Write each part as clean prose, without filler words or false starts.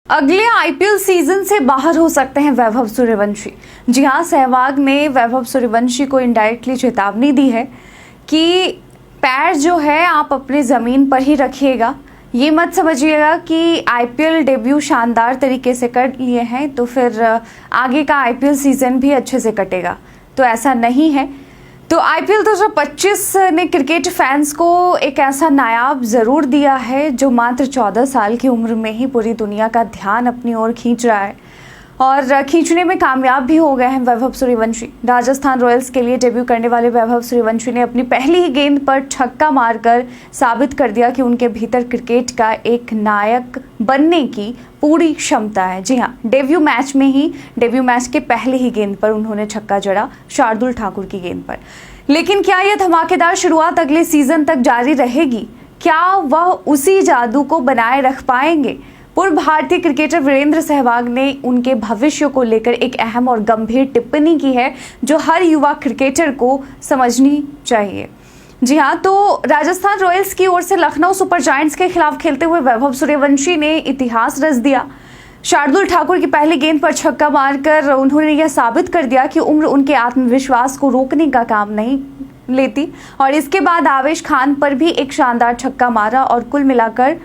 अगले IPL season से बाहर हो सकते हैं वैभव सूर्यवंशी। जी हां, सहवाग ने वैभव सूर्यवंशी को इनडायरेक्टली चेतावनी दी है कि पैर जो है आप अपने ज़मीन पर ही रखिएगा। ये मत समझिएगा कि आईपीएल डेब्यू शानदार तरीके से कर लिए हैं तो फिर आगे का आईपीएल सीजन भी अच्छे से कटेगा, तो ऐसा नहीं है। तो आईपीएल 2025 ने क्रिकेट फैंस को एक ऐसा नायाब ज़रूर दिया है जो मात्र 14 साल की उम्र में ही पूरी दुनिया का ध्यान अपनी ओर खींच रहा है और खींचने में कामयाब भी हो गए हैं वैभव सूर्यवंशी। राजस्थान रॉयल्स के लिए डेब्यू करने वाले वैभव सूर्यवंशी ने अपनी पहली ही गेंद पर छक्का मारकर साबित कर दिया कि उनके भीतर क्रिकेट का एक नायक बनने की पूरी क्षमता है। जी हाँ, डेब्यू मैच के पहले ही गेंद पर उन्होंने छक्का जड़ा, शार्दुल ठाकुर की गेंद पर। लेकिन क्या यह धमाकेदार शुरुआत अगले सीजन तक जारी रहेगी? क्या वह उसी जादू को बनाए रख पाएंगे? पूर्व भारतीय क्रिकेटर वीरेंद्र सहवाग ने उनके भविष्य को लेकर एक अहम और गंभीर टिप्पणी की है जो हर युवा क्रिकेटर को समझनी चाहिए। जी हाँ, तो राजस्थान रॉयल्स की ओर से लखनऊ सुपर जायंट्स के खिलाफ खेलते हुए वैभव सूर्यवंशी ने इतिहास रच दिया। शार्दुल ठाकुर की पहली गेंद पर छक्का मारकर उन्होंने यह साबित कर दिया कि उम्र उनके आत्मविश्वास को रोकने का काम नहीं लेती और इसके बाद आवेश खान पर भी एक शानदार छक्का मारा और कुल मिलाकर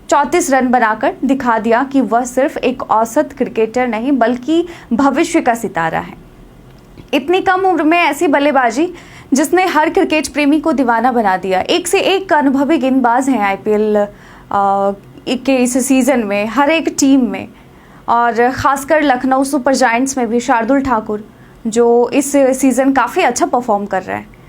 34 रन बनाकर दिखा दिया कि वह सिर्फ एक औसत क्रिकेटर नहीं बल्कि भविष्य का सितारा है। इतनी कम उम्र में ऐसी बल्लेबाजी जिसने हर क्रिकेट प्रेमी को दीवाना बना दिया। एक से एक अनुभवी गेंदबाज हैं आईपीएल के इस सीजन में, हर एक टीम में, और खासकर लखनऊ सुपर जायंट्स में भी शार्दुल ठाकुर जो इस सीजन काफ़ी अच्छा परफॉर्म कर रहा है।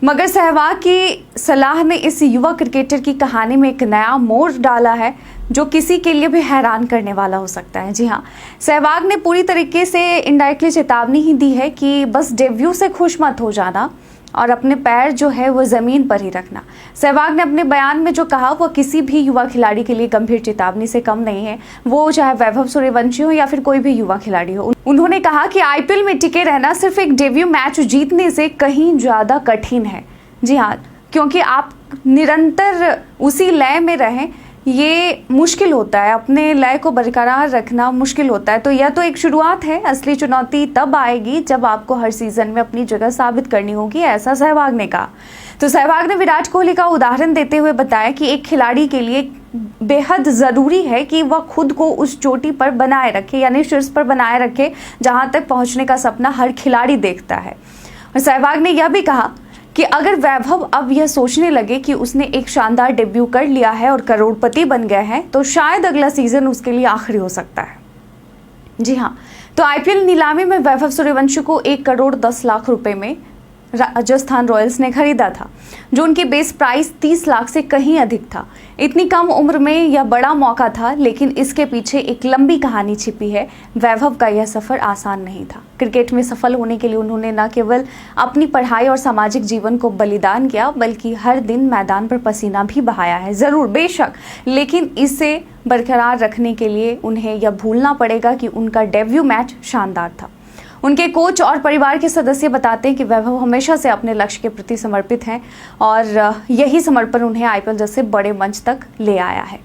मगर सहवाग की सलाह ने इस युवा क्रिकेटर की कहानी में एक नया मोड़ डाला है जो किसी के लिए भी हैरान करने वाला हो सकता है। जी हाँ, सहवाग ने पूरी तरीके से इनडायरेक्टली चेतावनी ही दी है कि बस डेब्यू से खुश मत हो जाना और अपने पैर जो है वो ज़मीन पर ही रखना। सहवाग ने अपने बयान में जो कहा वह किसी भी युवा खिलाड़ी के लिए गंभीर चेतावनी से कम नहीं है, वो चाहे वैभव सूर्यवंशी हो या फिर कोई भी युवा खिलाड़ी हो। उन्होंने कहा कि आईपीएल में टिके रहना सिर्फ एक डेब्यू मैच जीतने से कहीं ज़्यादा कठिन है। जी हाँ, क्योंकि आप निरंतर उसी लय में रहें ये मुश्किल होता है, अपने लय को बरकरार रखना मुश्किल होता है। तो यह तो एक शुरुआत है, असली चुनौती तब आएगी जब आपको हर सीजन में अपनी जगह साबित करनी होगी, ऐसा सहवाग ने कहा। तो सहवाग ने विराट कोहली का उदाहरण देते हुए बताया कि एक खिलाड़ी के लिए बेहद ज़रूरी है कि वह खुद को उस चोटी पर बनाए रखे, यानी शीर्ष पर बनाए रखे जहां तक पहुंचने का सपना हर खिलाड़ी देखता है। और सहवाग ने यह भी कहा कि अगर वैभव अब यह सोचने लगे कि उसने एक शानदार डेब्यू कर लिया है और करोड़पति बन गया है तो शायद अगला सीजन उसके लिए आखिरी हो सकता है। जी हाँ, तो आईपीएल नीलामी में वैभव सूर्यवंशी को 1 करोड़ 10 लाख रुपए में राजस्थान रॉयल्स ने खरीदा था, जो उनकी बेस प्राइस 30 लाख से कहीं अधिक था। इतनी कम उम्र में यह बड़ा मौका था, लेकिन इसके पीछे एक लंबी कहानी छिपी है। वैभव का यह सफर आसान नहीं था। क्रिकेट में सफल होने के लिए उन्होंने न केवल अपनी पढ़ाई और सामाजिक जीवन को बलिदान किया बल्कि हर दिन मैदान पर पसीना भी बहाया है, जरूर बेशक, लेकिन इसे बरकरार रखने के लिए उन्हें यह भूलना पड़ेगा कि उनका डेब्यू मैच शानदार था। उनके कोच और परिवार के सदस्य बताते हैं कि वैभव हमेशा से अपने लक्ष्य के प्रति समर्पित हैं और यही समर्पण उन्हें आईपीएल जैसे बड़े मंच तक ले आया है।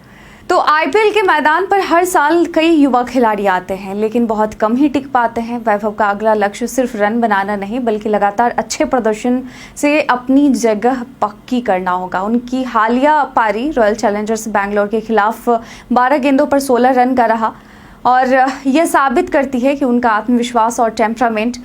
तो आईपीएल के मैदान पर हर साल कई युवा खिलाड़ी आते हैं, लेकिन बहुत कम ही टिक पाते हैं। वैभव का अगला लक्ष्य सिर्फ रन बनाना नहीं बल्कि लगातार अच्छे प्रदर्शन से अपनी जगह पक्की करना होगा। उनकी हालिया पारी रॉयल चैलेंजर्स बैंगलोर के खिलाफ 12 गेंदों पर 16 रन का रहा और यह साबित करती है कि उनका आत्मविश्वास और टेम्परामेंट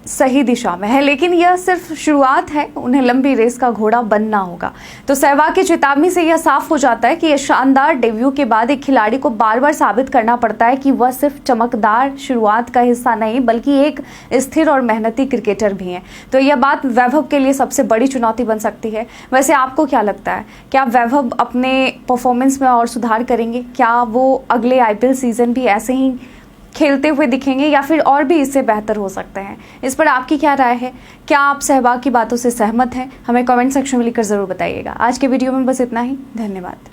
सही दिशा में है। लेकिन यह सिर्फ शुरुआत है, उन्हें लंबी रेस का घोड़ा बनना होगा। तो सहवाग की चेतावनी से यह साफ हो जाता है कि यह शानदार डेब्यू के बाद एक खिलाड़ी को बार बार साबित करना पड़ता है कि वह सिर्फ चमकदार शुरुआत का हिस्सा नहीं बल्कि एक स्थिर और मेहनती क्रिकेटर भी है। तो यह बात वैभव के लिए सबसे बड़ी चुनौती बन सकती है। वैसे आपको क्या लगता है, क्या वैभव अपने परफॉर्मेंस में और सुधार करेंगे? क्या वो अगले आईपीएल सीजन भी ऐसे ही खेलते हुए दिखेंगे या फिर और भी इससे बेहतर हो सकते हैं? इस पर आपकी क्या राय है? क्या आप सहवाग की बातों से सहमत हैं? हमें कमेंट सेक्शन में लिखकर जरूर बताइएगा। आज के वीडियो में बस इतना ही। धन्यवाद।